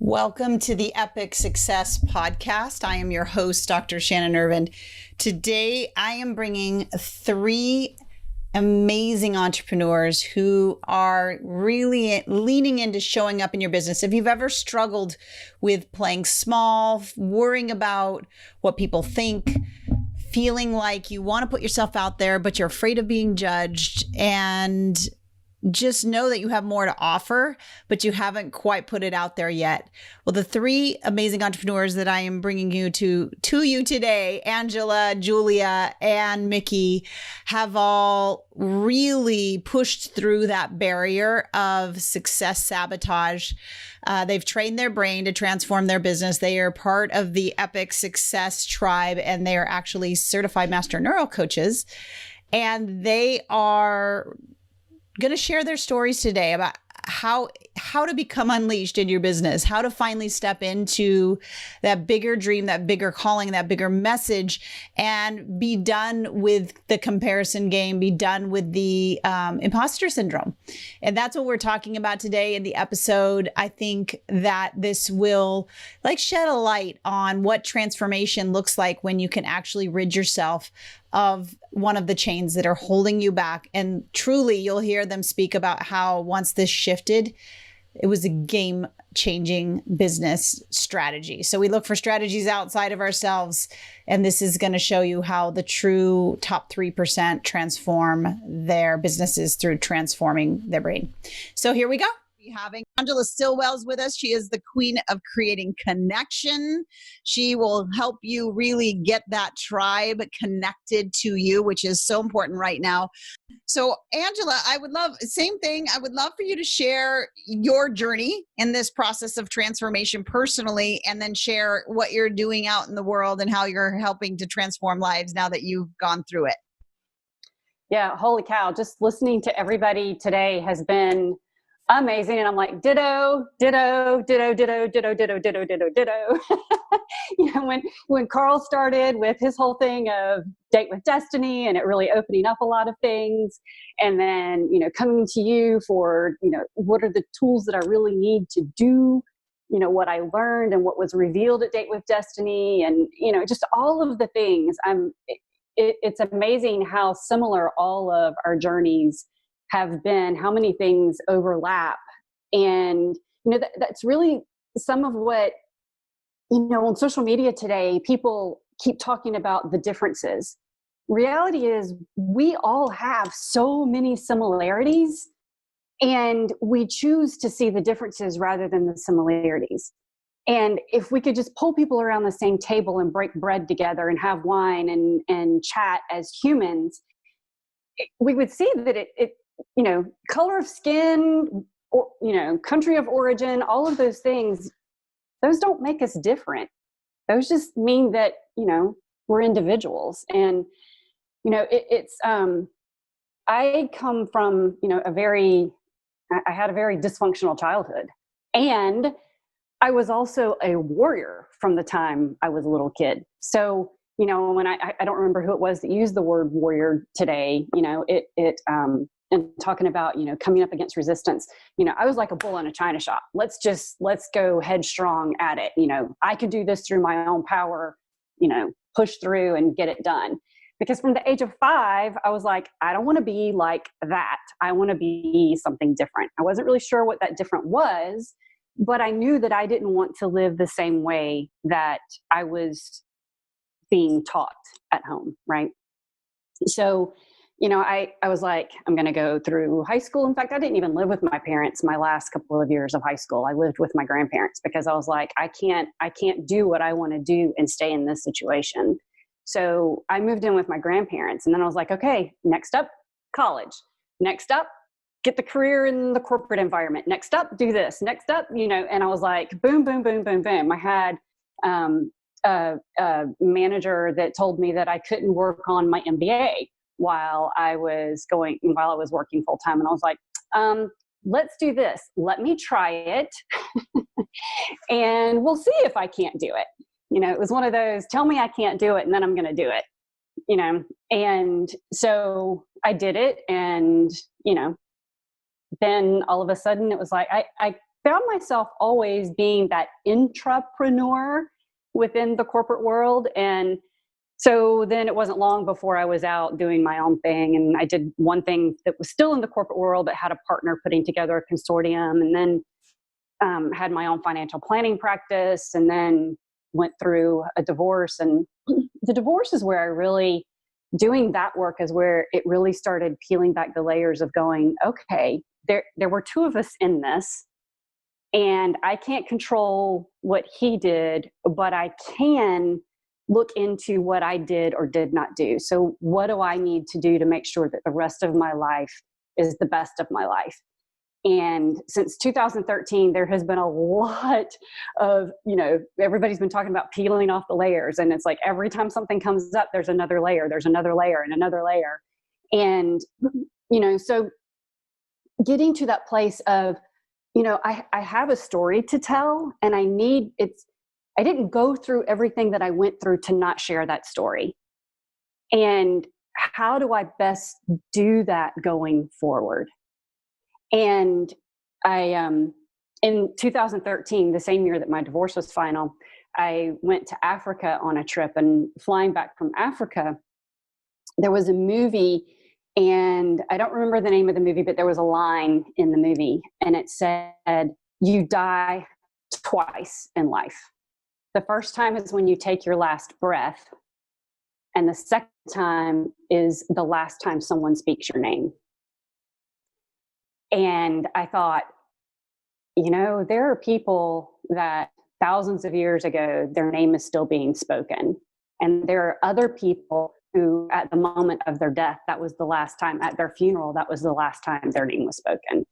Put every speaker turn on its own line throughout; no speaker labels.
Welcome to the Epic Success Podcast. I am your host, Dr. Shannon Irvine. Today, I am bringing three amazing entrepreneurs who are really leaning into showing up in your business. If you've ever struggled with playing small, worrying about what people think, feeling like you want to put yourself out there, but you're afraid of being judged, and just know that you have more to offer, but you haven't quite put it out there yet. Well, the three amazing entrepreneurs that I am bringing you to you today, Angela, Julia, and Miki, have all really pushed through that barrier of success sabotage. They've trained their brain to transform their business. They are part of the Epic Success Tribe, and they are actually certified master neuro coaches. And they are going to share their stories today about how to become unleashed in your business, how to finally step into that bigger dream, that bigger calling, that bigger message, and be done with the comparison game, be done with the imposter syndrome. And that's what we're talking about today in the episode. I think that this will shed a light on what transformation looks like when you can actually rid yourself of one of the chains that are holding you back. And truly, you'll hear them speak about how once this shifted, it was a game-changing business strategy. So we look for strategies outside of ourselves, and this is going to show you how the true top 3% transform their businesses through transforming their brain. So here we go. Having Angela Stillwell's with us. She is the queen of creating connection. She will help you really get that tribe connected to you, which is so important right now. So Angela, I would love for you to share your journey in this process of transformation personally, and then share what you're doing out in the world and how you're helping to transform lives now that you've gone through it.
Yeah, holy cow. Just listening to everybody today has been amazing. And I'm like, ditto, ditto, ditto, ditto, ditto, ditto, ditto, ditto, ditto. When Carl started with his whole thing of Date with Destiny and it really opening up a lot of things. And then, coming to you for, what are the tools that I really need to do, what I learned and what was revealed at Date with Destiny and, just all of the things. It's amazing how similar all of our journeys have been, how many things overlap. And, that's really some of what, on social media today, people keep talking about the differences. Reality is we all have so many similarities, and we choose to see the differences rather than the similarities. And if we could just pull people around the same table and break bread together and have wine and chat as humans, we would see that it color of skin, or, country of origin, all of those things, those don't make us different. Those just mean that, we're individuals. And, I come from, I had a very dysfunctional childhood. And I was also a warrior from the time I was a little kid. So, when I don't remember who it was that used the word warrior today, and talking about, coming up against resistance, I was like a bull in a china shop. Let's go headstrong at it. I could do this through my own power, push through and get it done. Because from the age of 5, I was like, I don't want to be like that. I want to be something different. I wasn't really sure what that different was, but I knew that I didn't want to live the same way that I was being taught at home. Right. So, I was like, I'm going to go through high school. In fact, I didn't even live with my parents my last couple of years of high school. I lived with my grandparents because I was like, I can't do what I want to do and stay in this situation. So I moved in with my grandparents, and then I was like, okay, next up, college. Next up, get the career in the corporate environment. Next up, do this. Next up, and I was like, boom, boom, boom, boom, boom. I had a manager that told me that I couldn't work on my MBA while I was working full time. And I was like, let's do this. Let me try it and we'll see if I can't do it. It was one of those, tell me I can't do it and then I'm going to do it, and so I did it. And, then all of a sudden it was like, found myself always being that intrapreneur within the corporate world. And so then it wasn't long before I was out doing my own thing. And I did one thing that was still in the corporate world, but had a partner putting together a consortium, and then had my own financial planning practice, and then went through a divorce. And the divorce is where I really, doing that work is where it really started peeling back the layers of going, okay, there were two of us in this, and I can't control what he did, but I can look into what I did or did not do. So what do I need to do to make sure that the rest of my life is the best of my life? And since 2013, there has been a lot of, everybody's been talking about peeling off the layers. And it's like every time something comes up, there's another layer, and another layer. And, so getting to that place of, I have a story to tell, and I didn't go through everything that I went through to not share that story. And how do I best do that going forward? And I, in 2013, the same year that my divorce was final, I went to Africa on a trip, and flying back from Africa, there was a movie, and I don't remember the name of the movie, but there was a line in the movie, and it said, "You die twice in life. The first time is when you take your last breath, and the second time is the last time someone speaks your name." And I thought, there are people that thousands of years ago, their name is still being spoken. And there are other people who, at the moment of their death, that was the last time, at their funeral, that was the last time their name was spoken.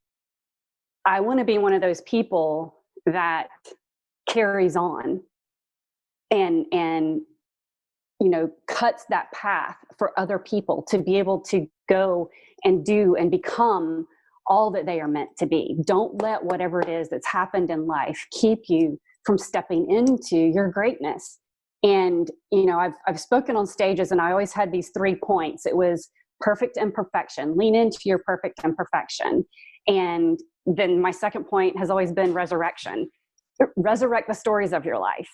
I want to be one of those people that carries on and cuts that path for other people to be able to go and do and become all that they are meant to be. Don't let whatever it is that's happened in life keep you from stepping into your greatness. And, I've spoken on stages, and I always had these 3 points. It was perfect imperfection, lean into your perfect imperfection. And then my second point has always been resurrection, resurrect the stories of your life.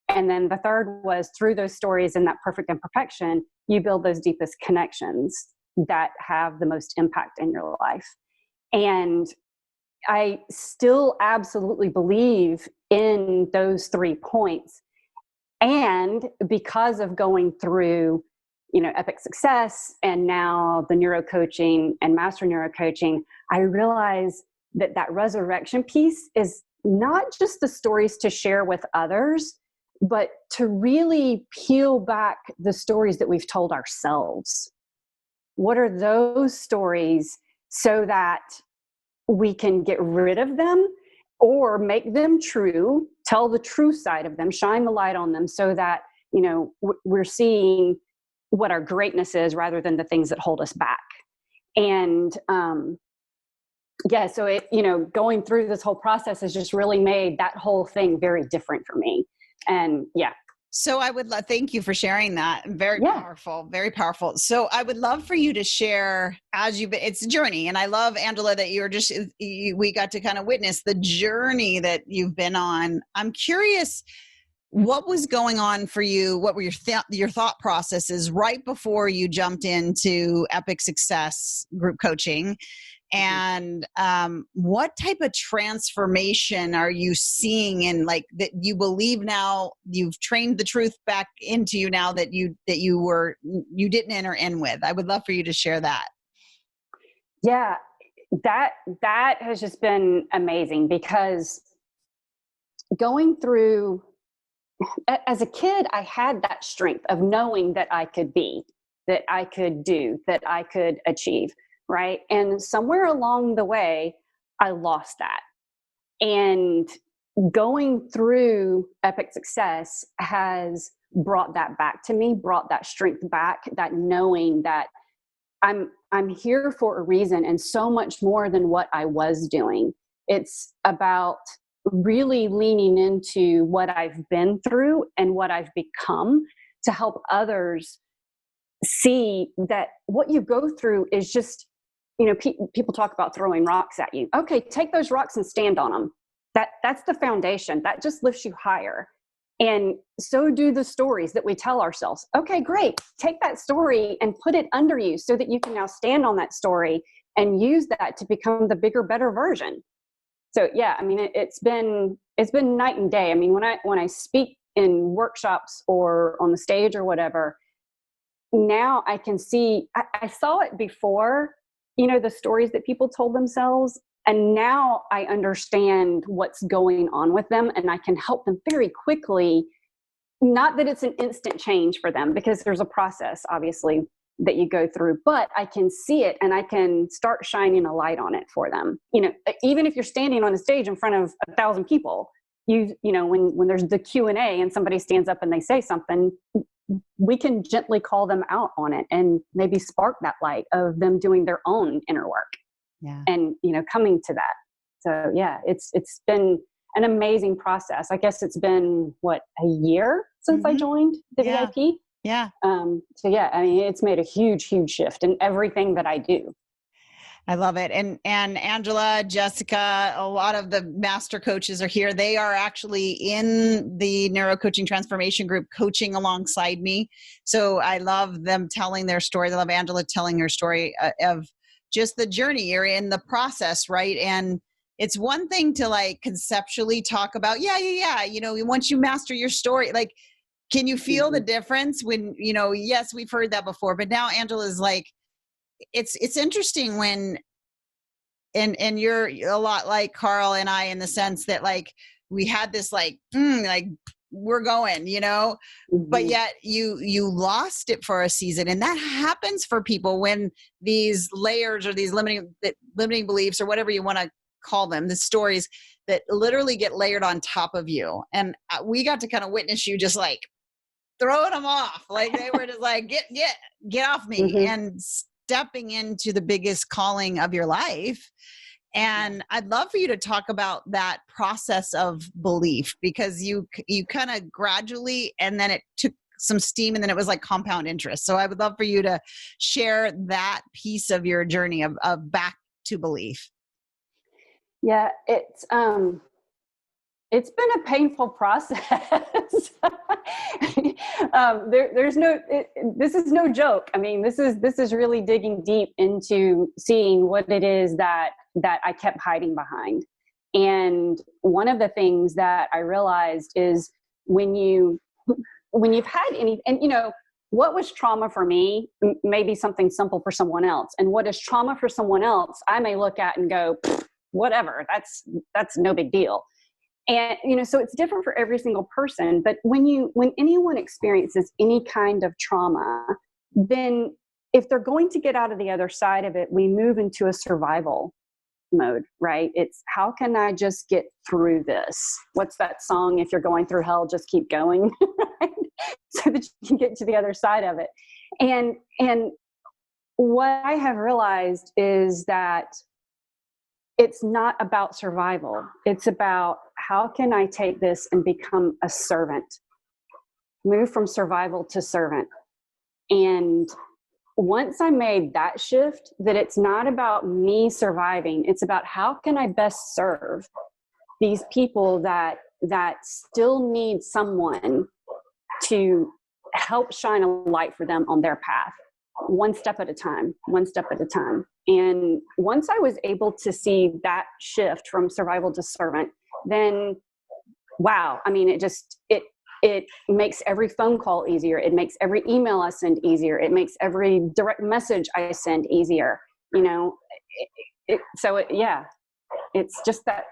And then the third was, through those stories and that perfect imperfection, you build those deepest connections that have the most impact in your life. And I still absolutely believe in those 3 points. And because of going through, Epic Success, and now the neurocoaching and master neurocoaching, I realize that resurrection piece is not just the stories to share with others, but to really peel back the stories that we've told ourselves. What are those stories, so that we can get rid of them or make them true, tell the true side of them, shine the light on them, so that, we're seeing what our greatness is rather than the things that hold us back. And, so it, going through this whole process has just really made that whole thing very different for me. And
So I would thank you for sharing that. Very powerful, very powerful. So I would love for you to share, it's a journey. And I love, Angela, that we got to kind of witness the journey that you've been on. I'm curious, what was going on for you? What were your thought processes right before you jumped into Epic Success group coaching? And what type of transformation are you seeing in, like, that you believe now you've trained the truth back into you now that you didn't enter in with? I would love for you to share that.
Yeah, that has just been amazing, because going through, as a kid, I had that strength of knowing that I could be, that I could do, that I could achieve. Right. And somewhere along the way, I lost that. And going through Epic Success has brought that back to me, brought that strength back, that knowing that I'm here for a reason, and so much more than what I was doing. It's about really leaning into what I've been through and what I've become to help others see that what you go through is just, people talk about throwing rocks at you. Okay, take those rocks and stand on them. that's the foundation. That just lifts you higher. And so do the stories that we tell ourselves. Okay, great. Take that story and put it under you so that you can now stand on that story and use that to become the bigger, better version. So yeah, I mean, it's been night and day. I mean, when I speak in workshops or on the stage or whatever, now I can see, I saw it before, the stories that people told themselves. And now I understand what's going on with them, and I can help them very quickly. Not that it's an instant change for them, because there's a process, obviously, that you go through, but I can see it and I can start shining a light on it for them. Even if you're standing on a stage in front of 1,000 people, when there's the Q&A and somebody stands up and they say something, we can gently call them out on it and maybe spark that light of them doing their own inner work.
Yeah.
And, coming to that. So yeah, it's been an amazing process. I guess it's been a year since I joined the VIP.
Yeah.
So yeah, I mean, it's made a huge, huge shift in everything that I do.
I love it. And Angela, Jessica, a lot of the master coaches are here. They are actually in the neurocoaching transformation group coaching alongside me. So I love them telling their story. I love Angela telling her story of just the journey. You're in the process, right? And it's one thing to like conceptually talk about, once you master your story, like, can you feel the difference when, yes, we've heard that before, but now Angela's like, it's interesting when, and you're a lot like Carl and I in the sense that like, we had this like we're going, but yet you lost it for a season. And that happens for people when these layers or these limiting beliefs or whatever you want to call them, the stories that literally get layered on top of you. And we got to kind of witness you just like throwing them off. Like they were just like, get off me and stepping into the biggest calling of your life. And I'd love for you to talk about that process of belief, because you kind of gradually, and then it took some steam, and then it was like compound interest. So I would love for you to share that piece of your journey of back to belief.
Yeah, it's been a painful process. This is no joke. I mean, this is really digging deep into seeing what it is that I kept hiding behind. And one of the things that I realized is when you've had any, and what was trauma for me may be something simple for someone else. And what is trauma for someone else, I may look at and go, whatever, that's no big deal. And, so it's different for every single person. But when anyone experiences any kind of trauma, then if they're going to get out of the other side of it, we move into a survival mode, right? It's how can I just get through this? What's that song? If you're going through hell, just keep going, right? So that you can get to the other side of it. And what I have realized is that it's not about survival. It's about how can I take this and become a servant, move from survival to servant. And once I made that shift, that it's not about me surviving, it's about how can I best serve these people that still need someone to help shine a light for them on their path, one step at a time. And once I was able to see that shift from survival to servant, then wow, I mean, it makes every phone call easier. It makes every email I send easier. It makes every direct message I send easier. It's just that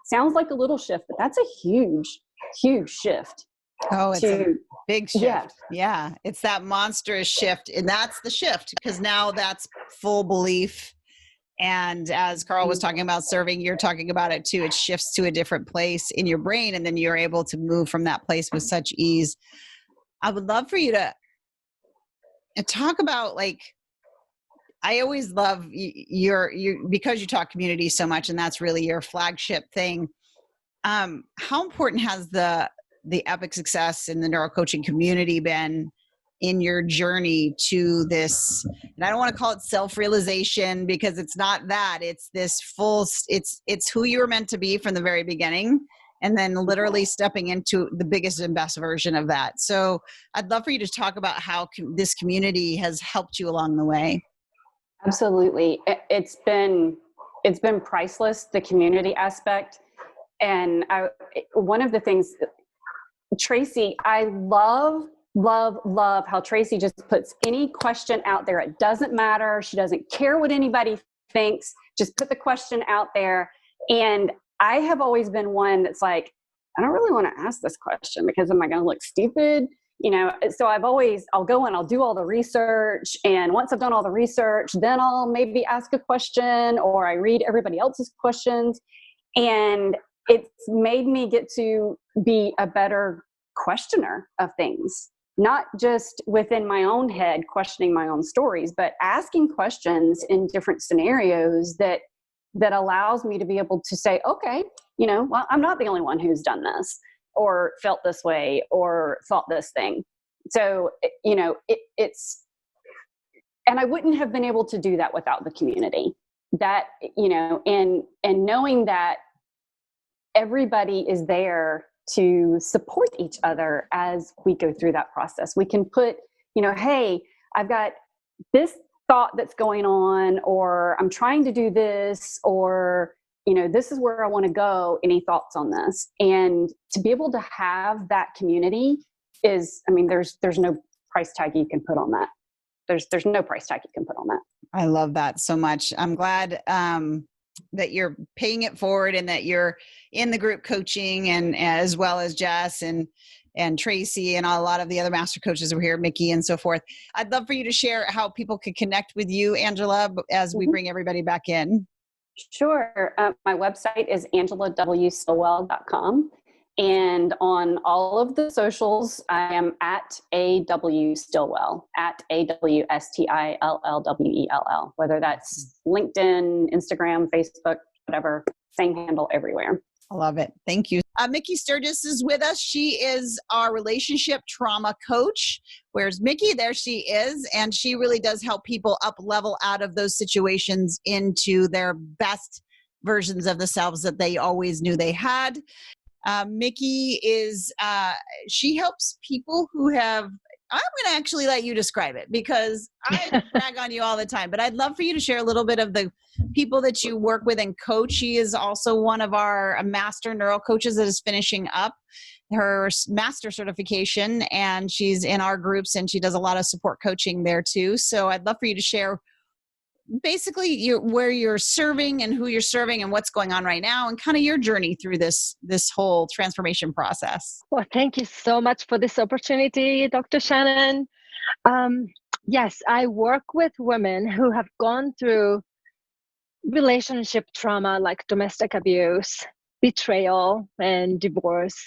sounds like a little shift, but that's a huge, huge shift.
Oh, it's a big shift. Yeah. It's that monstrous shift. And that's the shift, because now that's full belief. And as Carl was talking about serving, you're talking about it too. It shifts to a different place in your brain, and then you're able to move from that place with such ease. I would love for you to talk about, like, I always love your because you talk community so much, and that's really your flagship thing. How important has the epic success in the neurocoaching community been in your journey to this, and I don't want to call it self-realization because it's not that, it's this full, it's who you were meant to be from the very beginning, and then literally stepping into the biggest and best version of that. So I'd love for you to talk about how this community has helped you along the way.
Absolutely. It's been priceless, the community aspect. And one of the things, Tracy, I love how Tracy just puts any question out there. It doesn't matter. She doesn't care what anybody thinks. Just put the question out there. And I have always been one that's like, I don't really want to ask this question because am I going to look stupid? So I'll go and I'll do all the research. And once I've done all the research, then I'll maybe ask a question, or I read everybody else's questions. And it's made me get to be a better questioner of things, not just within my own head, questioning my own stories, but asking questions in different scenarios that allows me to be able to say, okay, well, I'm not the only one who's done this or felt this way or thought this thing. So, it's, and I wouldn't have been able to do that without the community. That, and knowing that everybody is there to support each other as we go through that process. We can put, hey, I've got this thought that's going on, or I'm trying to do this, or, this is where I want to go. Any thoughts on this? And to be able to have that community is, there's no price tag you can put on that. There's no price tag you can put on that.
I love that so much. I'm glad that you're paying it forward and that you're in the group coaching, and as well as Jess and Tracy and a lot of the other master coaches who are here, Miki and so forth. I'd love for you to share how people could connect with you, Angela, as we bring everybody back in.
Sure. My website is angelawstillwell.com. And on all of the socials, I am at AW Stillwell, at AWSTILLWELL, whether that's LinkedIn, Instagram, Facebook, whatever, same handle everywhere.
I love it. Thank you. Miki Sturges is with us. She is our relationship trauma coach. Where's Miki? There she is. And she really does help people up level out of those situations into their best versions of themselves that they always knew they had. Miki is, she helps people who have, I'm going to actually let you describe it because I brag on you all the time, but I'd love for you to share a little bit of the people that you work with and coach. She is also one of our master neuro coaches that is finishing up her master certification, and she's in our groups and she does a lot of support coaching there too. So I'd love for you to share basically where you're serving and who you're serving and what's going on right now and kind of your journey through this whole transformation process.
Well, thank you so much for this opportunity, Dr. Shannon. Yes, I work with women who have gone through relationship trauma like domestic abuse, betrayal, and divorce.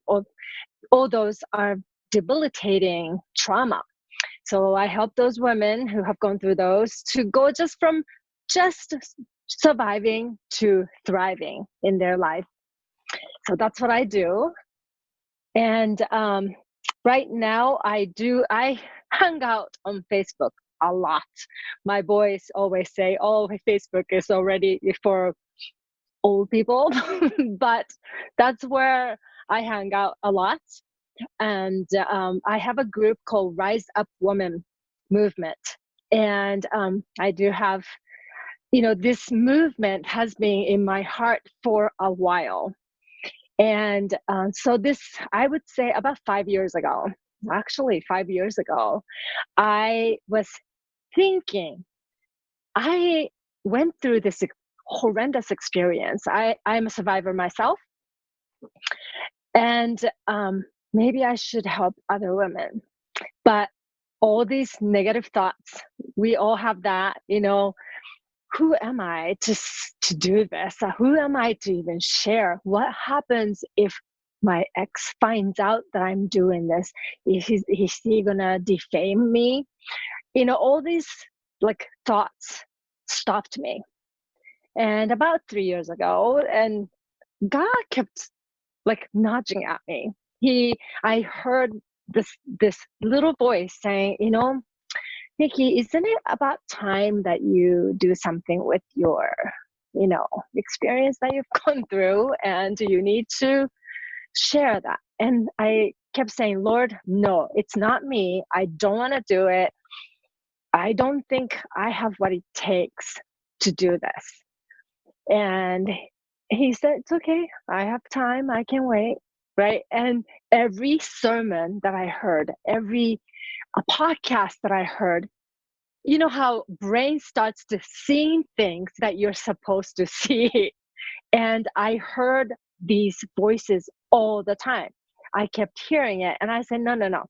All those are debilitating trauma. So I help those women who have gone through those to go from surviving to thriving in their life. So that's what I do. And right now I hang out on Facebook a lot. My boys always say, oh, Facebook is already for old people, but that's where I hang out a lot. And I have a group called Rise Up Women Movement. And I do have, this movement has been in my heart for a while. And so I would say about 5 years ago, I was thinking, I went through this horrendous experience. I'm a survivor myself. And maybe I should help other women. But all these negative thoughts, we all have that, who am I to do this? Who am I to even share? What happens if my ex finds out that I'm doing this? Is he gonna defame me? All these thoughts stopped me. And about 3 years ago, and God kept nudging at me. I heard this little voice saying, Miki, isn't it about time that you do something with your, experience that you've gone through, and you need to share that? And I kept saying, Lord, no, it's not me. I don't want to do it. I don't think I have what it takes to do this. And he said, it's okay. I have time. I can wait. Right. And every sermon that I heard, every podcast that I heard, you know how brain starts to see things that you're supposed to see. And I heard these voices all the time. I kept hearing it. And I said, no.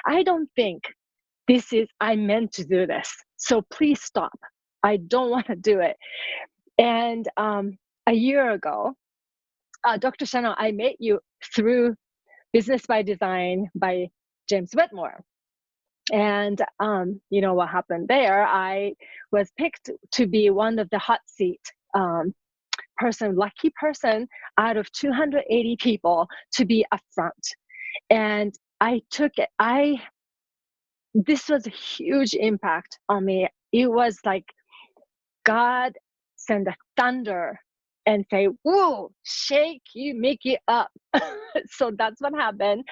I don't think I meant to do this. So please stop. I don't want to do it. And a year ago, Dr. Shannon, I met you through Business by Design by James Whitmore. And you know what happened there? I was picked to be one of the hot seat lucky person out of 280 people to be up front. And I took it. This was a huge impact on me. It was like God sent a thunder and say, whoa, shake you, make it up. So that's what happened.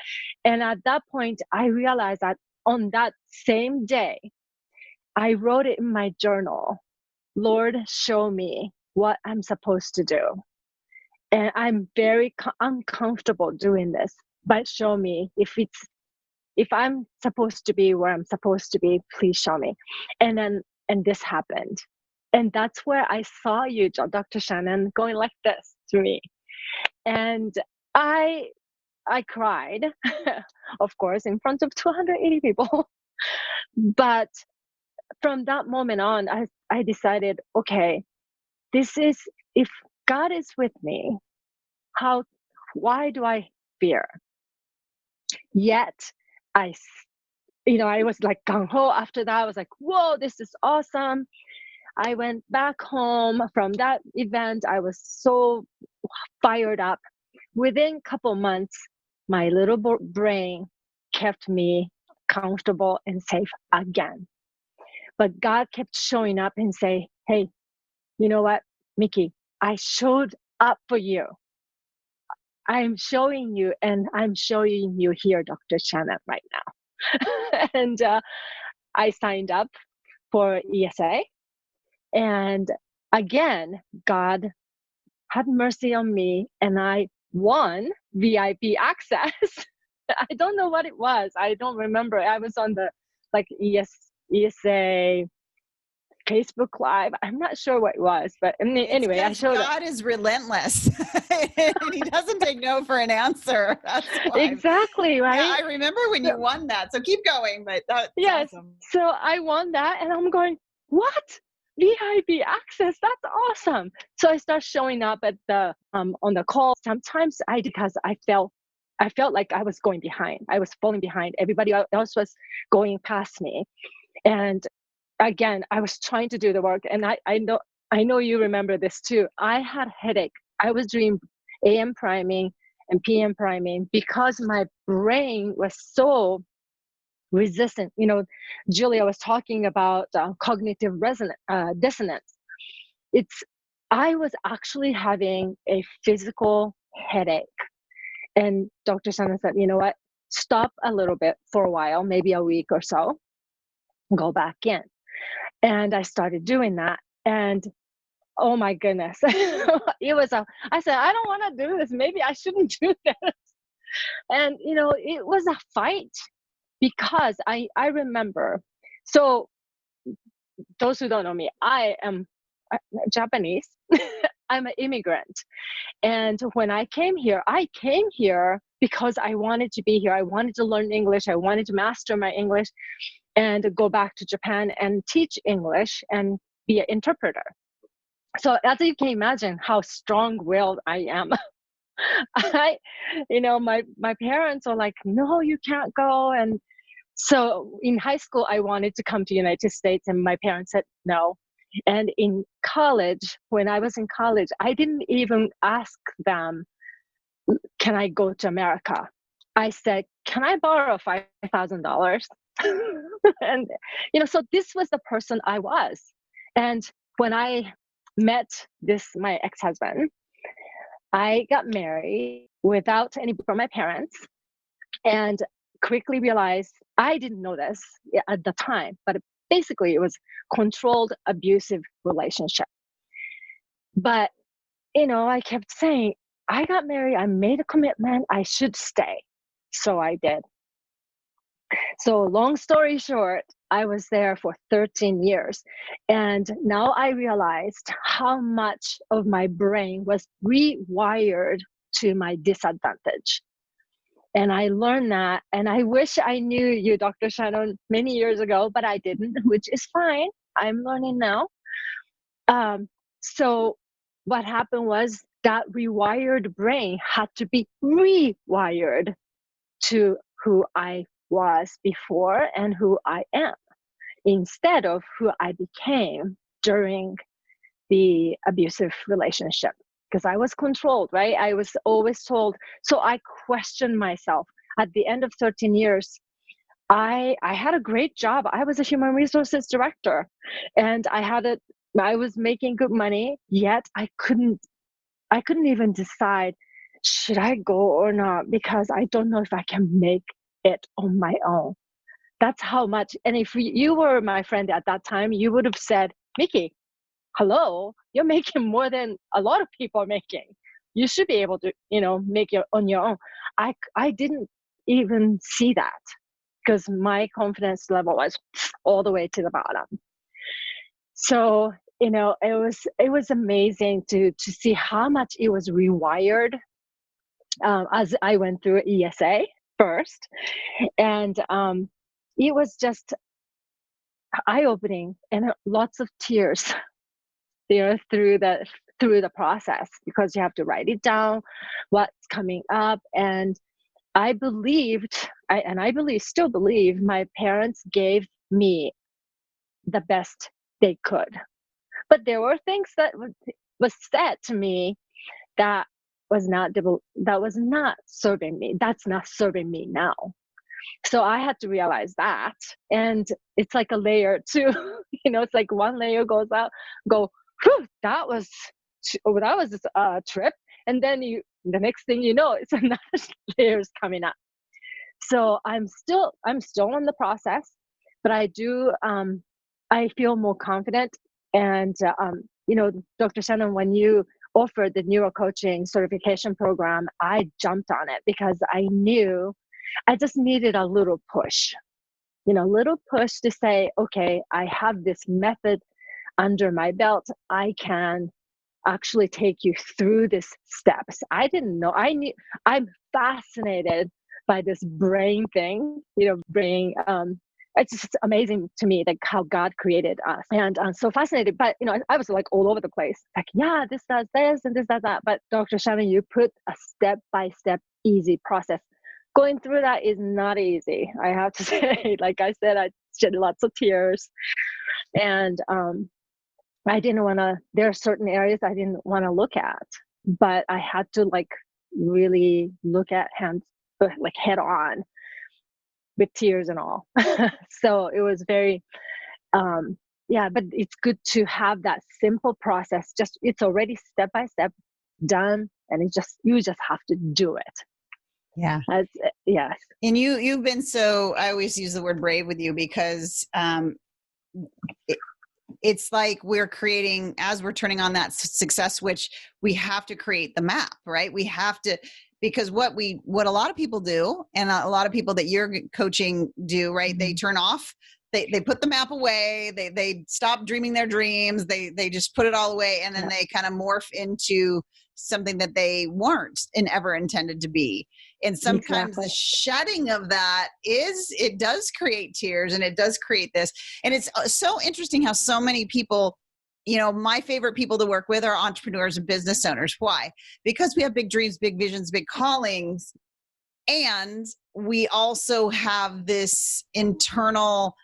And at that point, I realized that on that same day, I wrote it in my journal, Lord, show me what I'm supposed to do. And I'm very uncomfortable doing this, but show me if I'm supposed to be where I'm supposed to be, please show me. And this happened. And that's where I saw you, Dr. Shannon, going like this to me. And I cried, of course, in front of 280 people. But from that moment on, I decided, okay, if God is with me, why do I fear? Yet I was like gung-ho after that. I was like, whoa, this is awesome. I went back home from that event. I was so fired up. Within a couple months, my little brain kept me comfortable and safe again. But God kept showing up and say, hey, you know what, Miki, I showed up for you. I'm showing you, and I'm showing you here, Dr. Shannon, right now. And I signed up for ESA. And again, God had mercy on me, and I won VIP access. I don't know what it was. I don't remember. I was on the ESA Facebook Live. I'm not sure what it was, but anyway, I showed up.
God is relentless. And he doesn't take no for an answer. That's why.
Exactly, right?
Yeah, I remember when you won that. So keep going, but that's awesome.
So I won that, and I'm going, what? VIP access? That's awesome. So I start showing up at the on the call. Sometimes because I felt like I was going behind. I was falling behind. Everybody else was going past me, and again, I was trying to do the work. And I know you remember this too. I had headache. I was doing AM priming and PM priming because my brain was so resistant. Julia was talking about cognitive dissonance. I was actually having a physical headache. And Dr. Shannon said, you know what, stop a little bit for a while, maybe a week or so, go back in. And I started doing that. And oh my goodness, I said, I don't want to do this. Maybe I shouldn't do this. And, it was a fight because I remember. So those who don't know me, I am Japanese. I'm an immigrant. And when I came here because I wanted to be here. I wanted to learn English. I wanted to master my English and go back to Japan and teach English and be an interpreter. So as you can imagine how strong-willed I am. My parents are like, no, you can't go. And so in high school, I wanted to come to the United States, and my parents said no. And in college, when I was in college, I didn't even ask them, can I go to America? I said, can I borrow $5,000? And, so this was the person I was. And when I met my ex-husband, I got married without any from my parents, and quickly realized I didn't know this at the time, but basically it was controlled abusive relationship. But, I kept saying, I got married, I made a commitment, I should stay. So I did. So long story short, I was there for 13 years. And now I realized how much of my brain was rewired to my disadvantage. And I learned that. And I wish I knew you, Dr. Shannon, many years ago, but I didn't, which is fine. I'm learning now. So what happened was that rewired brain had to be rewired to who I was before and who I am, instead of who I became during the abusive relationship. Because I was controlled, right? I was always told. So I questioned myself. At the end of 13 years, I had a great job. I was a human resources director, and I was making good money, yet I couldn't even decide, should I go or not? Because I don't know if I can make it on my own. That's how much. And if you were my friend at that time, you would have said, Miki, hello, you're making more than a lot of people are making. You should be able to, make it on your own. I didn't even see that, because my confidence level was all the way to the bottom. So, it was amazing to see how much it was rewired as I went through ESA first. And it was just eye-opening and lots of tears through the process, because you have to write it down, what's coming up. And I still believe my parents gave me the best they could. But there were things that was said to me that was not serving me. That's not serving me now. So I had to realize that. And it's like a layer too. It's like one layer goes out, whew, that was a trip. And then the next thing you know, it's another layers coming up. So I'm still in the process, but I do, I feel more confident. And, Dr. Shannon, when you offered the neurocoaching certification program, I jumped on it because I knew I just needed a little push, to say, okay, I have this method under my belt. I can actually take you through these steps. I didn't know. I'm fascinated by this brain thing, brain. It's just amazing to me, like how God created us, and I'm so fascinated. But I was like all over the place, like, yeah, this does this and this does that. But Dr. Shannon, you put a step-by-step easy process. Going through that is not easy, I have to say. Like I said, I shed lots of tears, and I didn't want to. There are certain areas I didn't want to look at, but I had to really look at head on, with tears and all. So it was very, but it's good to have that simple process. Just, it's already step by step done, and you just have to do it.
Yeah.
Yes.
And you've been so, I always use the word brave with you, because it's like we're creating, as we're turning on that success switch, we have to create the map, right? We have to, because what a lot of people do, and a lot of people that you're coaching do, right? Mm-hmm. They turn off, they put the map away, they stop dreaming their dreams, they just put it all away, and then they kind of morph into something that they weren't ever intended to be. And sometimes the shedding of that it does create tears, and it does create this. And it's so interesting how so many people, my favorite people to work with are entrepreneurs and business owners. Why? Because we have big dreams, big visions, big callings. And we also have this internal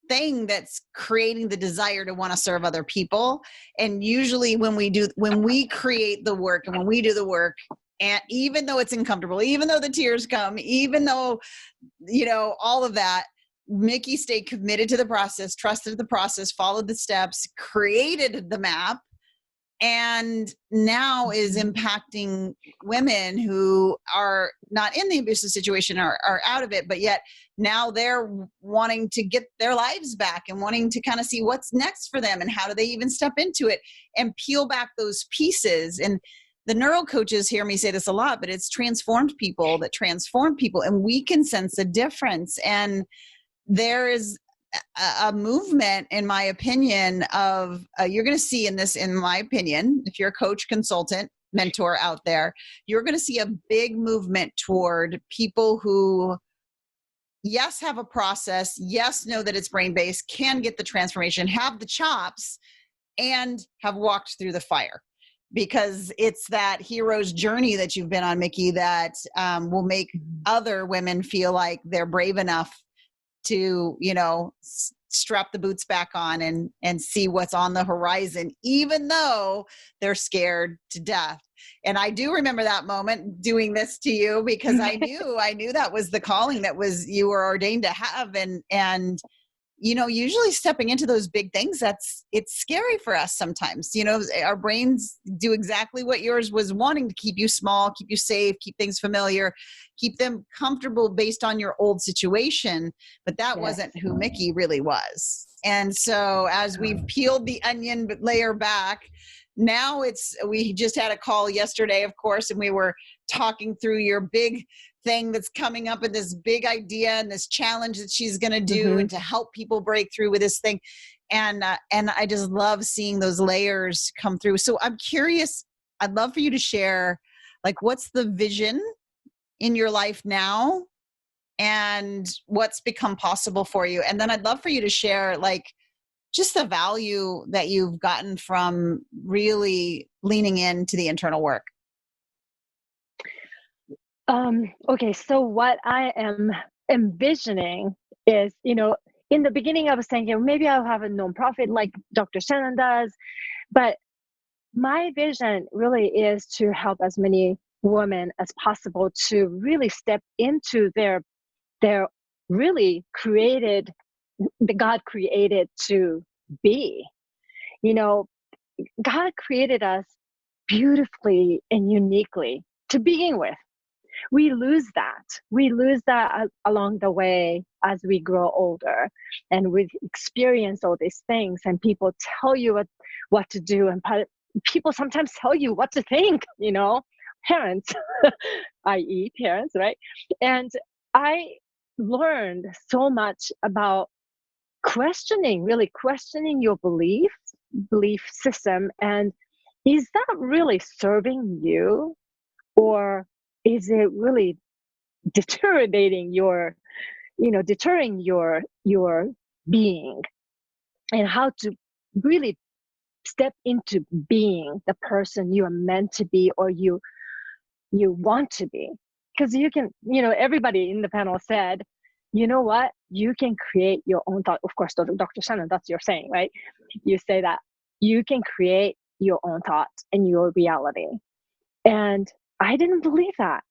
thing that's creating the desire to want to serve other people. And usually when we create the work and when we do the work And even though it's uncomfortable, even though the tears come, even though, all of that, Miki stayed committed to the process, trusted the process, followed the steps, created the map, and now is impacting women who are not in the abusive situation, are out of it, but yet now they're wanting to get their lives back and wanting to kind of see what's next for them and how do they even step into it and peel back those pieces. And the neuro coaches hear me say this a lot, but it's transformed people that transform people, and we can sense a difference. And there is a movement, in my opinion, of you're going to see in this, in my opinion, if you're a coach, consultant, mentor out there, you're going to see a big movement toward people who, yes, have a process, yes, know that it's brain-based, can get the transformation, have the chops, and have walked through the fire. Because it's that hero's journey that you've been on, Miki, that will make other women feel like they're brave enough to, strap the boots back on and see what's on the horizon, even though they're scared to death. And I do remember that moment doing this to you, because I knew that was the calling that was, you were ordained to have. And, usually stepping into those big things, it's scary for us sometimes. Our brains do exactly what yours was wanting, to keep you small, keep you safe, keep things familiar, keep them comfortable based on your old situation. But that wasn't who Miki really was. And so as we've peeled the onion layer back, now we just had a call yesterday, of course, and we were talking through your big thing that's coming up, and this big idea and this challenge that she's going to do and to help people break through with this thing. And I just love seeing those layers come through. So I'm curious, I'd love for you to share, like, what's the vision in your life now and what's become possible for you? And then I'd love for you to share, like, just the value that you've gotten from really leaning into the internal work.
Okay, so what I am envisioning is, in the beginning I was thinking maybe I'll have a nonprofit like Dr. Shannon does, but my vision really is to help as many women as possible to really step into their really created, the God created to be. God created us beautifully and uniquely to begin with. We lose that along the way as we grow older, and we experience all these things, and people tell you what to do, and people sometimes tell you what to think, parents, i.e. parents, right? And I learned so much about questioning your belief system, and is that really serving you, or is it really deteriorating deterring your being, and how to really step into being the person you are meant to be, or you want to be. Because you can, everybody in the panel said, you know what, you can create your own thought. Of course, Dr. Shannon, that's your saying, right? You say that you can create your own thought and your reality. And I didn't believe that.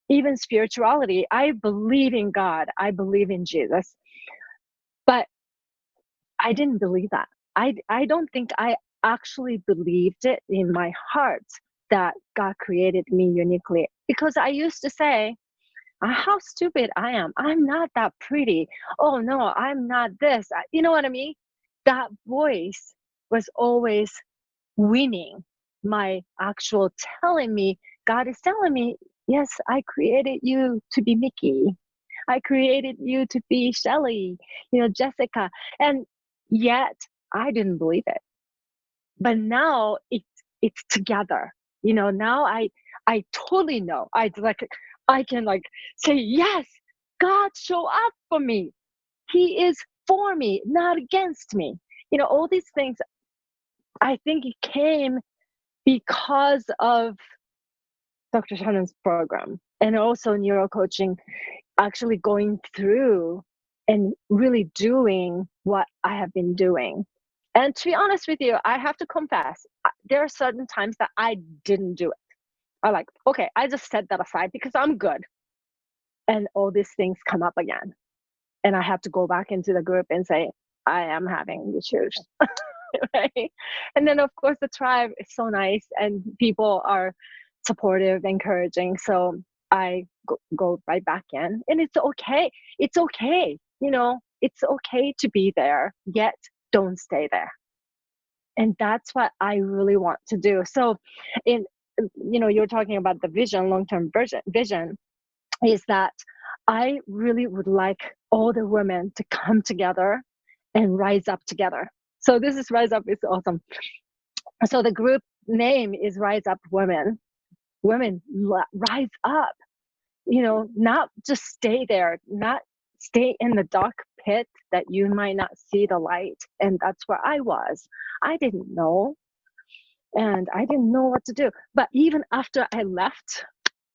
Even spirituality, I believe in God, I believe in Jesus, but I didn't believe that. I don't think I actually believed it in my heart that God created me uniquely, because I used to say, how stupid I am. I'm not that pretty. Oh no, I'm not this. You know what I mean? That voice was always winning my actual telling me, God is telling me, yes, I created you to be Miki. I created you to be Shelly, Jessica. And yet I didn't believe it. But now it's together. Now I totally know. I can say, yes, God show up for me. He is for me, not against me. All these things, I think it came because of Dr. Shannon's program, and also neuro coaching, actually going through and really doing what I have been doing. And to be honest with you, I have to confess, there are certain times that I didn't do it. I'm like, okay, I just set that aside because I'm good. And all these things come up again. And I have to go back into the group and say, I am having issues. Right? And then of course the tribe is so nice and people are supportive, encouraging. So I go right back in, and it's okay. It's okay. It's okay to be there, yet don't stay there. And that's what I really want to do. So you're talking about the vision, long-term vision is that I really would like all the women to come together and rise up together. So this is Rise Up is awesome. So the group name is Rise Up Women. Women rise up, not just stay there, not stay in the dark pit that you might not see the light. And that's where I was. I didn't know. And I didn't know what to do. But even after I left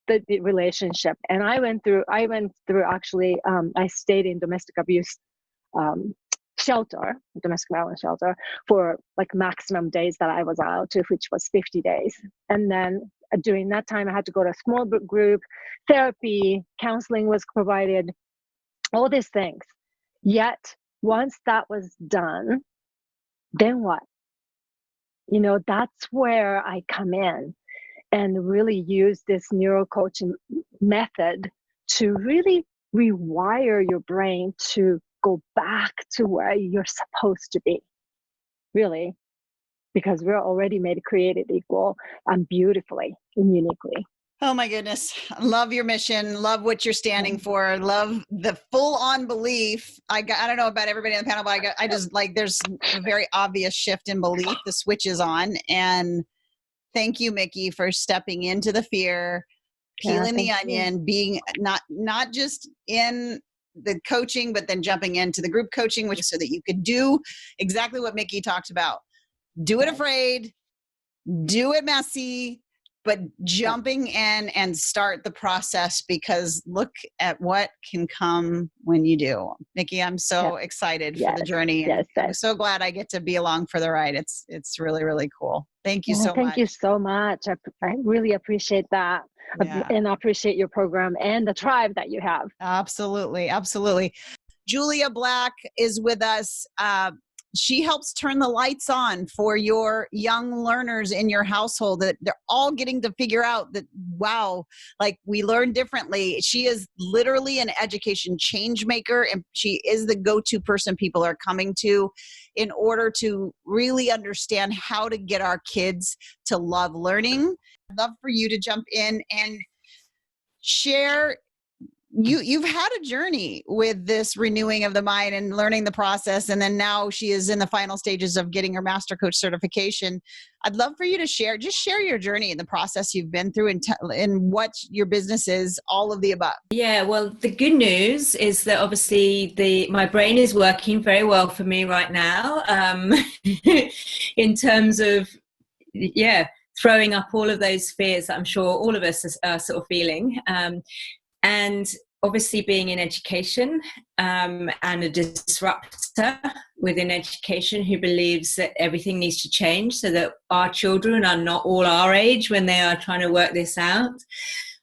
the relationship, and I went through actually, I stayed in domestic abuse domestic violence shelter for like maximum days that I was out, which was 50 days. And then during that time, I had to go to a small group, therapy, counseling was provided, all these things. Yet once that was done, then what? That's where I come in and really use this neurocoaching method to really rewire your brain to go back to where you're supposed to be, really, because we're already made, created equal and beautifully and uniquely.
Oh my goodness. Love your mission. Love what you're standing for. Love the full on belief. I don't know about everybody on the panel, but I just like, there's a very obvious shift in belief. The switch is on. And thank you, Miki, for stepping into the fear, peeling the onion, being not just in the coaching, but then jumping into the group coaching, which is so that you could do exactly what Miki talked about. Do it afraid, do it messy, but jumping in and start the process, because look at what can come when you do. Miki, I'm so excited for the journey. And I'm so glad I get to be along for the ride. It's really, really cool. Thank you so much.
Thank you so much. I really appreciate that. And I appreciate your program and the tribe that you have.
Absolutely. Absolutely. Julia Black is with us. She helps turn the lights on for your young learners in your household, that they're all getting to figure out that, wow, like we learn differently. She is literally an education change maker, and she is the go-to person people are coming to in order to really understand how to get our kids to love learning. I'd love for you to jump in and share. You've had a journey with this renewing of the mind and learning the process. And then now she is in the final stages of getting her master coach certification. I'd love for you to share your journey and the process you've been through and what your business is, all of the above.
Yeah, well, the good news is that obviously my brain is working very well for me right now, in terms of, throwing up all of those fears that I'm sure all of us are sort of feeling. And obviously being in education, and a disruptor within education who believes that everything needs to change so that our children are not all our age when they are trying to work this out.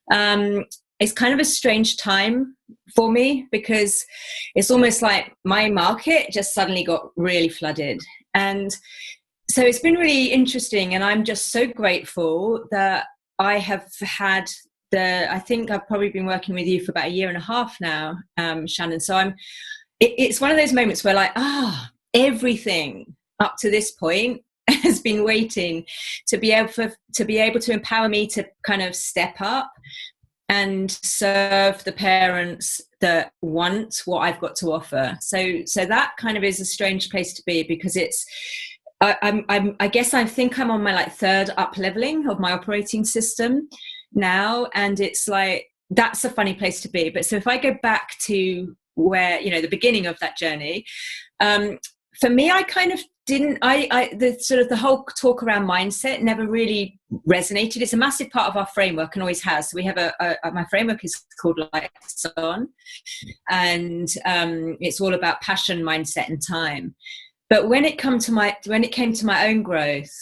It's kind of a strange time for me, because it's almost like my market just suddenly got really flooded. And so it's been really interesting, and I'm just so grateful that I have had I think I've probably been working with you for about 1.5 years now, Shannon. So it's one of those moments where like, everything up to this point has been waiting to be able to empower me to kind of step up and serve the parents that want what I've got to offer. So that kind of is a strange place to be, because it's, I guess I think I'm on my like third up leveling of my operating system now, and it's like, that's a funny place to be. But so if I go back to where, the beginning of that journey, for me, I kind of didn't, the whole talk around mindset never really resonated. It's a massive part of our framework and always has. So we have my framework is called Lights On, and it's all about passion, mindset, and time. But when it came to my own growth,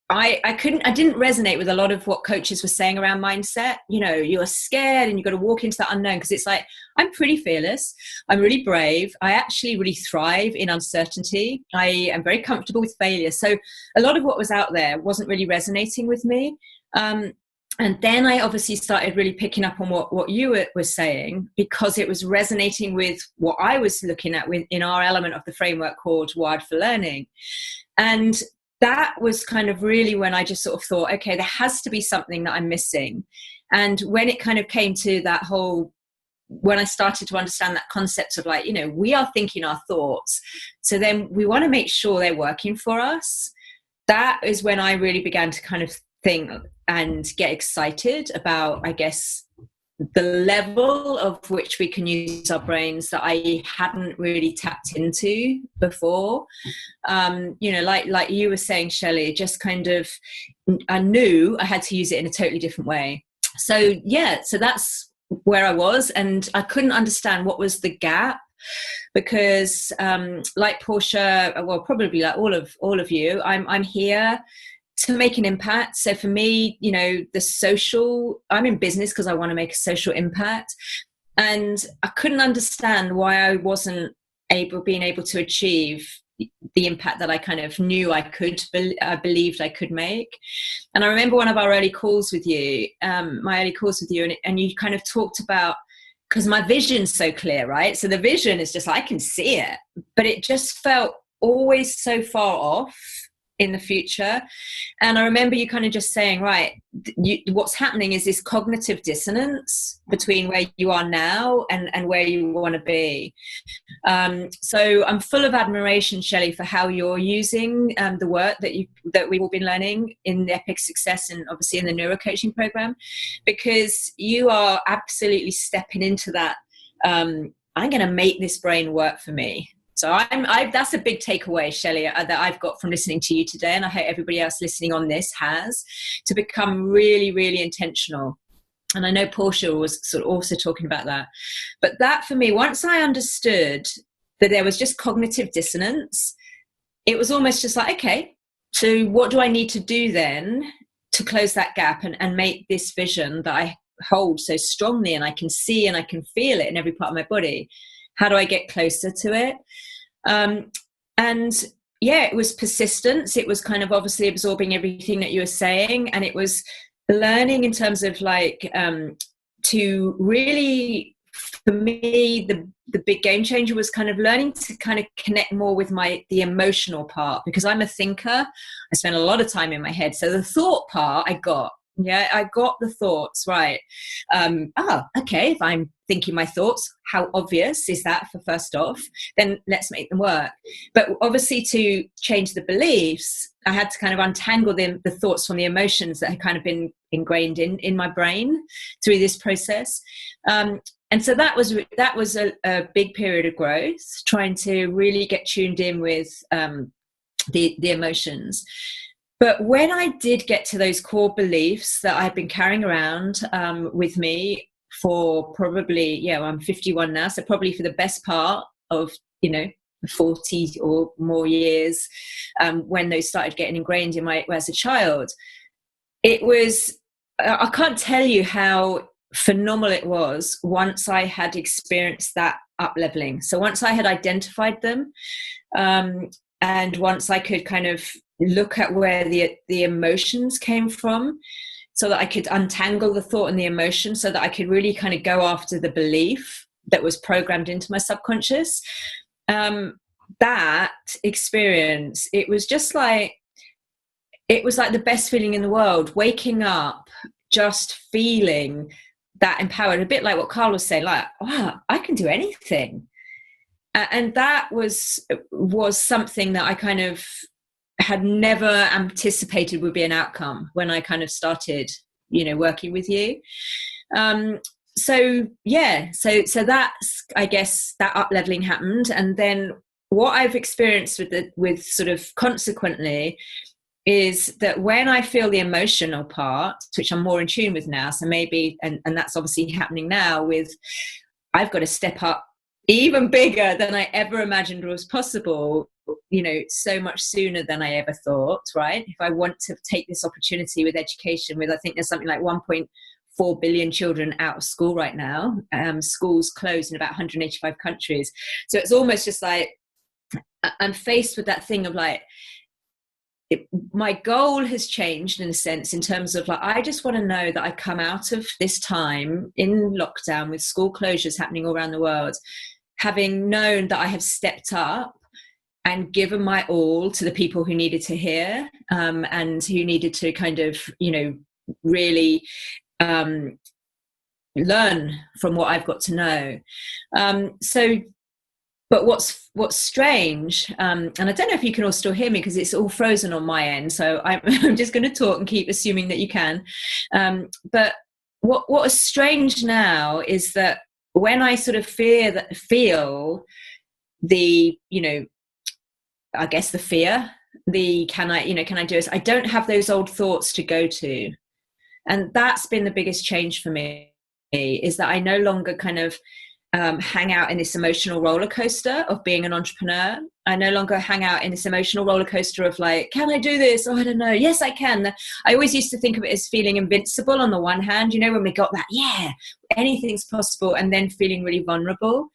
I didn't resonate with a lot of what coaches were saying around mindset. You know, you're scared and you've got to walk into that unknown, because it's like, I'm pretty fearless. I'm really brave. I actually really thrive in uncertainty. I am very comfortable with failure. So a lot of what was out there wasn't really resonating with me. And then I obviously started really picking up on what you were saying, because it was resonating with what I was looking at in our element of the framework called Wired for Learning. And that was kind of really when I just sort of thought, okay, there has to be something that I'm missing. And when it kind of came to that whole, when I started to understand that concept of like, you know, we are thinking our thoughts, so then we want to make sure they're working for us. That is when I really began to kind of think and get excited about, I guess, the level of which we can use our brains that I hadn't really tapped into before. You know, like you were saying, Shelley, just kind of, I knew I had to use it in a totally different way. So yeah, so that's where I was, and I couldn't understand what was the gap, because like Portia, well, probably like all of you, I'm here to make an impact. So for me, you know, I'm in business because I want to make a social impact. And I couldn't understand why I wasn't being able to achieve the impact that I kind of knew I could, I believed I could make. And I remember one of our early calls with you, and you kind of talked about, because my vision's so clear, right? So the vision is just, I can see it, but it just felt always so far off in the future. And I remember you kind of just saying, right, what's happening is this cognitive dissonance between where you are now and where you want to be. So I'm full of admiration, Shelley, for how you're using the work that we've all been learning in the Epic Success and obviously in the neurocoaching program, because you are absolutely stepping into that. I'm going to make this brain work for me. So that's a big takeaway, Shelley, that I've got from listening to you today. And I hope everybody else listening on this has, to become really, really intentional. And I know Portia was sort of also talking about that. But that for me, once I understood that there was just cognitive dissonance, it was almost just like, okay, so what do I need to do then to close that gap and make this vision that I hold so strongly and I can see and I can feel it in every part of my body? How do I get closer to it? And yeah, it was persistence. It was kind of obviously absorbing everything that you were saying. And it was learning in terms of like, to really, for me, the big game changer was kind of learning to kind of connect more with the emotional part, because I'm a thinker. I spend a lot of time in my head. So the thought part I got the thoughts, right. Okay, if I'm thinking my thoughts, how obvious is that for first off? Then let's make them work. But obviously to change the beliefs, I had to kind of untangle the thoughts from the emotions that had kind of been ingrained in my brain through this process. And so that was a big period of growth, trying to really get tuned in with the emotions. But when I did get to those core beliefs that I've been carrying around with me for probably, I'm 51 now, so probably for the best part of, 40 or more years, when those started getting ingrained in my as a child, it was, I can't tell you how phenomenal it was once I had experienced that up-leveling. So once I had identified them, and once I could kind of look at where the emotions came from, so that I could untangle the thought and the emotion, so that I could really kind of go after the belief that was programmed into my subconscious. That experience, it was like the best feeling in the world, waking up just feeling that empowered, a bit like what Carl was saying, like, wow, I can do anything. And that was something that I kind of had never anticipated would be an outcome when I kind of started, working with you. So that's, I guess, that up-leveling happened. And then what I've experienced with sort of consequently is that when I feel the emotional part, which I'm more in tune with now, so maybe, and that's obviously happening now with, I've got to step up even bigger than I ever imagined was possible so much sooner than I ever thought, right? If I want to take this opportunity with education, with I think there's something like 1.4 billion children out of school right now. Schools closed in about 185 countries. So it's almost just like I'm faced with that thing of like, my goal has changed in a sense, in terms of like, I just want to know that I come out of this time in lockdown with school closures happening all around the world, having known that I have stepped up and given my all to the people who needed to hear, and who needed to kind of, really learn from what I've got to know. But what's strange, and I don't know if you can all still hear me because it's all frozen on my end, so I'm just going to talk and keep assuming that you can. But what is strange now is that when I sort of feel the, I guess the fear, can I do this? I don't have those old thoughts to go to, and that's been the biggest change for me. Is that I no longer kind of hang out in this emotional roller coaster of being an entrepreneur. I no longer hang out in this emotional roller coaster of like, can I do this? Oh, I don't know. Yes, I can. I always used to think of it as feeling invincible on the one hand, when we got that, yeah, anything's possible, and then feeling really vulnerable.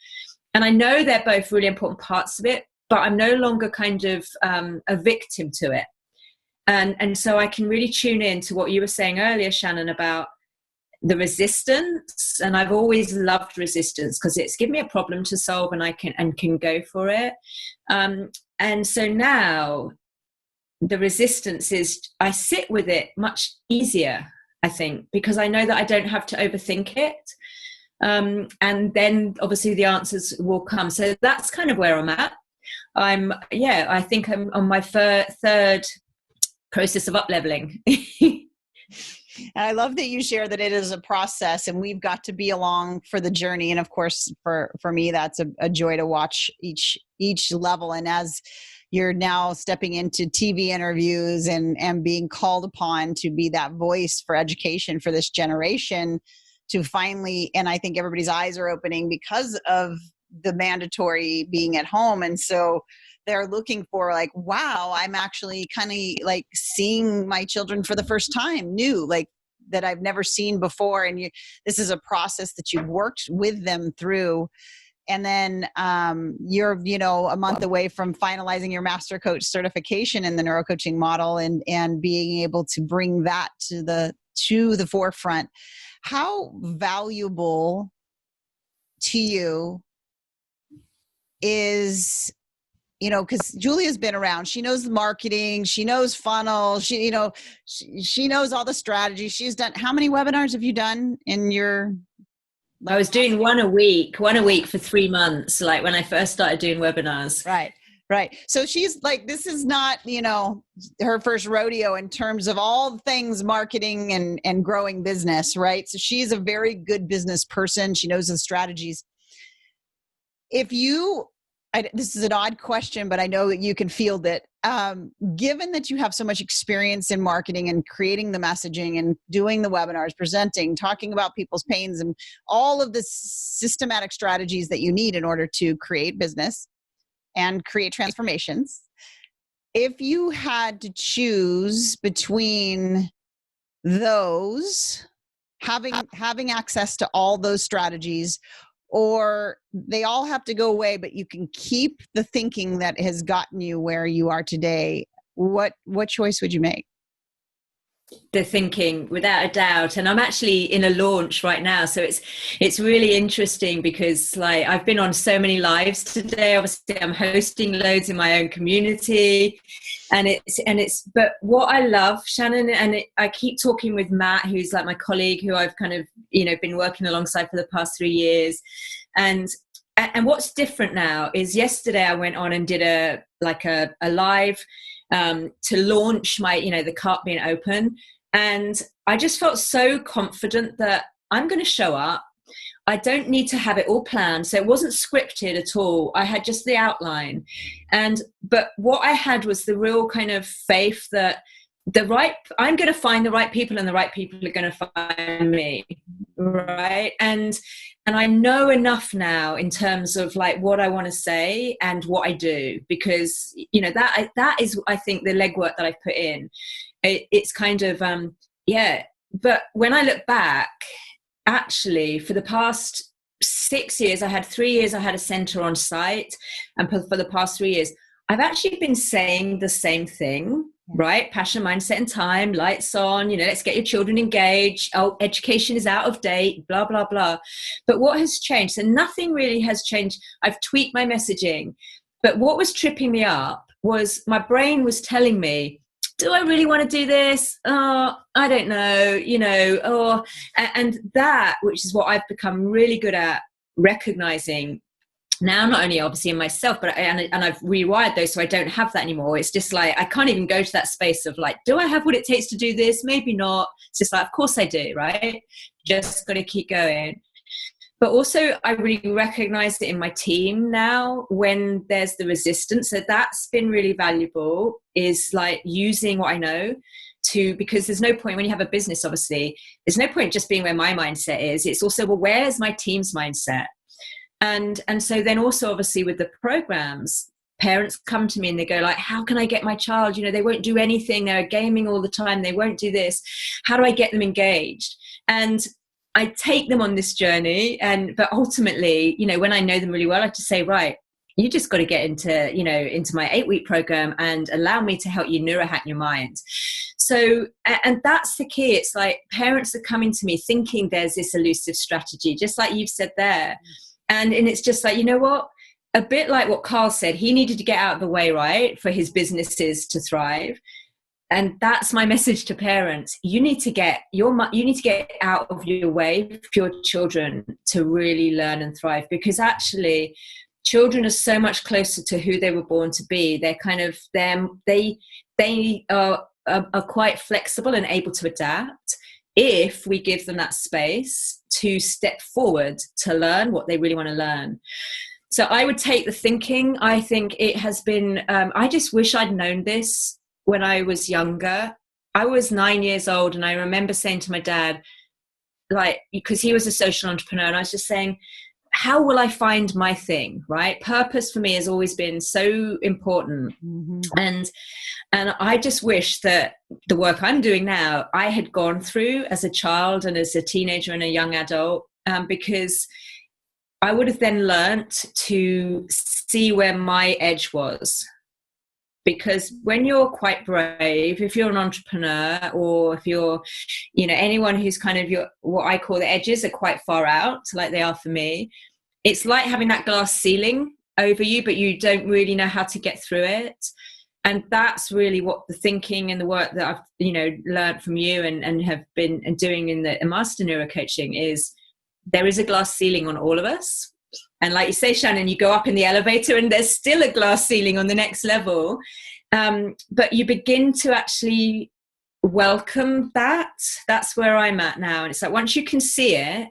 And I know they're both really important parts of it, but I'm no longer kind of a victim to it. And so I can really tune in to what you were saying earlier, Shannon, about the resistance. And I've always loved resistance because it's given me a problem to solve, and I can go for it. And so now the resistance is, I sit with it much easier, I think, because I know that I don't have to overthink it. And then obviously the answers will come. So that's kind of where I'm at. I think I'm on my third process of up-leveling.
And I love that you share that it is a process, and we've got to be along for the journey. And of course, for me, that's a joy to watch each level. And as you're now stepping into TV interviews and being called upon to be that voice for education for this generation, to finally, and I think everybody's eyes are opening because of the mandatory being at home. And so they're looking for like, wow, I'm actually kind of like seeing my children for the first time, new, like that I've never seen before. And this is a process that you've worked with them through. And then you're, a month away from finalizing your master coach certification in the neurocoaching model, and being able to bring that to the forefront. How valuable to you is, because Julia's been around, she knows the marketing, she knows funnels, she knows all the strategies. She's done, how many webinars have you done in your?
I was doing one a week for 3 months, like when I first started doing webinars.
Right. So she's like, this is not, her first rodeo in terms of all things marketing and growing business, right? So she's a very good business person. She knows the strategies. This is an odd question, but I know that you can field it. Given that you have so much experience in marketing and creating the messaging and doing the webinars, presenting, talking about people's pains, and all of the systematic strategies that you need in order to create business and create transformations, if you had to choose between those, having access to all those strategies, or they all have to go away, but you can keep the thinking that has gotten you where you are today, what choice would you make?
The thinking, without a doubt. And I'm actually in a launch right now, so it's really interesting because like I've been on so many lives today. Obviously I'm hosting loads in my own community, and it's but what I love, Shannon, and I keep talking with Matt, who's like my colleague who I've kind of been working alongside for the past 3 years, and what's different now is yesterday I went on and did a live to launch my, the cart being open. And I just felt so confident that I'm going to show up. I don't need to have it all planned. So it wasn't scripted at all. I had just the outline. But what I had was the real kind of faith that I'm going to find the right people, and the right people are going to find me. Right. And And I know enough now in terms of like what I want to say and what I do, because, you know, that is, I think, the legwork that I've put in. It's kind of, yeah. But when I look back, actually, for the past 6 years, I had 3 years, I had a center on site. And for the past 3 years, I've actually been saying the same thing, right? Passion, mindset, and time, lights on, you know, let's get your children engaged. Oh, education is out of date, blah, blah, blah. But what has changed? So nothing really has changed. I've tweaked my messaging. But what was tripping me up was my brain was telling me, do I really want to do this? Oh, I don't know, you know, and that, which is what I've become really good at recognizing now, not only obviously in myself, but and I've rewired those so I don't have that anymore. It's just like, I can't even go to that space of like, do I have what it takes to do this? Maybe not. It's just like, of course I do, right? Just got to keep going. But also, I really recognize it in my team now when there's the resistance. So that's been really valuable, is like using what I know because there's no point when you have a business, obviously, there's no point just being where my mindset is. It's also, well, where's my team's mindset? And so then also, obviously, with the programs, parents come to me and they go like, how can I get my child? You know, they won't do anything. They're gaming all the time. They won't do this. How do I get them engaged? And I take them on this journey, but ultimately, you know, when I know them really well, I just say, right, you just got to get into my 8-week program and allow me to help you neurohack your mind. So, and that's the key. It's like parents are coming to me thinking there's this elusive strategy, just like you've said there. And it's just like, you know what, a bit like what Carl said, he needed to get out of the way, right, for his businesses to thrive. And that's my message to parents. You need to get out of your way for your children to really learn and thrive, because actually children are so much closer to who they were born to be. They're kind of they are quite flexible and able to adapt if we give them that space to step forward to learn what they really want to learn. So I would take the thinking. I think it has been, I just wish I'd known this when I was younger. I was 9 years old, and I remember saying to my dad, like, because he was a social entrepreneur, and I was just saying, how will I find my thing, right? Purpose for me has always been so important. Mm-hmm. And I just wish that the work I'm doing now, I had gone through as a child and as a teenager and a young adult, because I would have then learnt to see where my edge was. Because when you're quite brave, if you're an entrepreneur, or if you're, you know, anyone who's kind of what I call the edges are quite far out, like they are for me, it's like having that glass ceiling over you, but you don't really know how to get through it. And that's really what the thinking and the work that I've, you know, learned from you and have been doing in the master neurocoaching is, there is a glass ceiling on all of us. And like you say, Shannon, you go up in the elevator and there's still a glass ceiling on the next level. But you begin to actually welcome that. That's where I'm at now. And it's like, once you can see it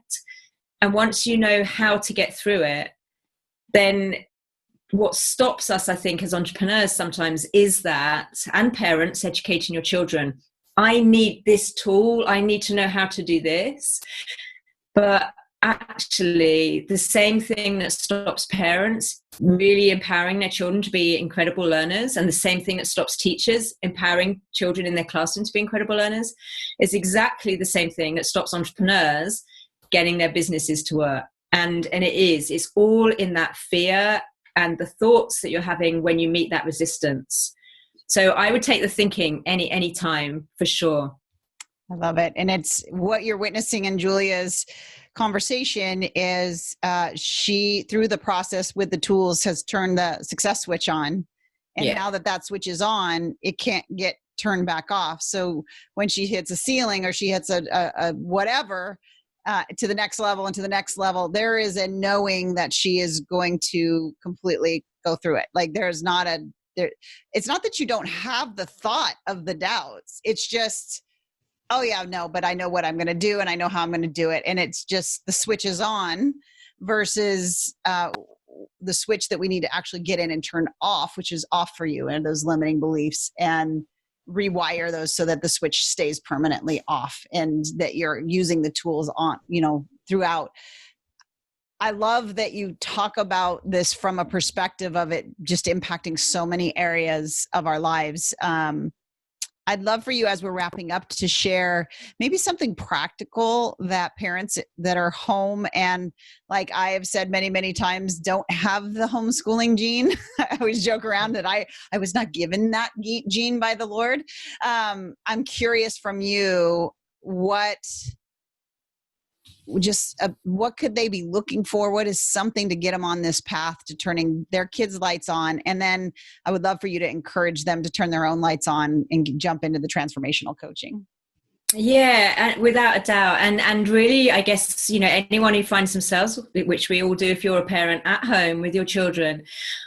and once you know how to get through it, then what stops us, I think, as entrepreneurs sometimes is that, and parents educating your children, I need this tool. I need to know how to do this. But actually, the same thing that stops parents really empowering their children to be incredible learners, and the same thing that stops teachers empowering children in their classroom to be incredible learners, is exactly the same thing that stops entrepreneurs getting their businesses to work. And it's all in that fear and the thoughts that you're having when you meet that resistance. So I would take the thinking any time, for sure.
I love it. And it's what you're witnessing in Julia's conversation is she, through the process with the tools, has turned the success switch on. And now that switch is on, it can't get turned back off. So when she hits a ceiling or she hits a whatever, to the next level and to the next level, there is a knowing that she is going to completely go through it. Like it's not that you don't have the thought of the doubts. It's just, oh yeah, no, but I know what I'm going to do and I know how I'm going to do it. And it's just the switch is on versus the switch that we need to actually get in and turn off, which is off for you, and those limiting beliefs, and rewire those so that the switch stays permanently off and that you're using the tools on, throughout. I love that you talk about this from a perspective of it just impacting so many areas of our lives. I'd love for you, as we're wrapping up, to share maybe something practical that parents that are home and, like I have said many, many times, don't have the homeschooling gene. I always joke around that I was not given that gene by the Lord. I'm curious from you, what could they be looking for? What is something to get them on this path to turning their kids' lights on? And then I would love for you to encourage them to turn their own lights on and jump into the transformational coaching.
Yeah, without a doubt. And really, I guess, anyone who finds themselves, which we all do if you're a parent, at home with your children,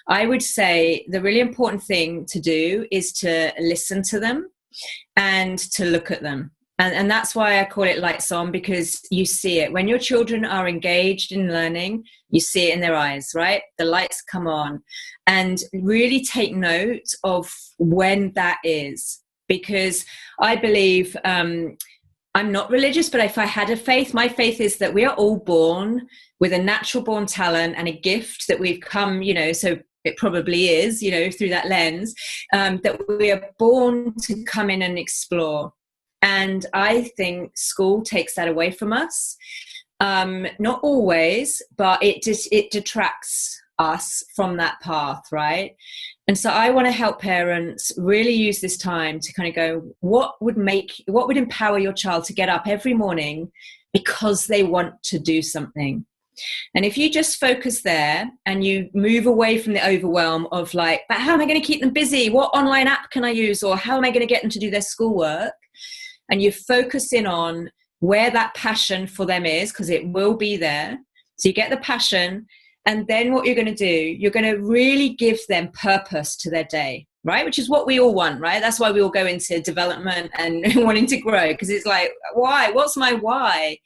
I would say the really important thing to do is to listen to them and to look at them. And that's why I call it lights on, because you see it. When your children are engaged in learning, you see it in their eyes, right? The lights come on. And really take note of when that is. Because I believe, I'm not religious, but if I had a faith, my faith is that we are all born with a natural born talent and a gift that we've come, so it probably is, through that lens, that we are born to come in and explore. And I think school takes that away from us. Not always, but it detracts us from that path, right? And so I want to help parents really use this time to kind of go, what would empower your child to get up every morning because they want to do something? And if you just focus there and you move away from the overwhelm of like, but how am I going to keep them busy? What online app can I use? Or how am I going to get them to do their schoolwork? And you focus in on where that passion for them is, because it will be there. So you get the passion, and then what you're going to do, you're going to really give them purpose to their day, right? Which is what we all want, right? That's why we all go into development and wanting to grow, because it's like, why? What's my why?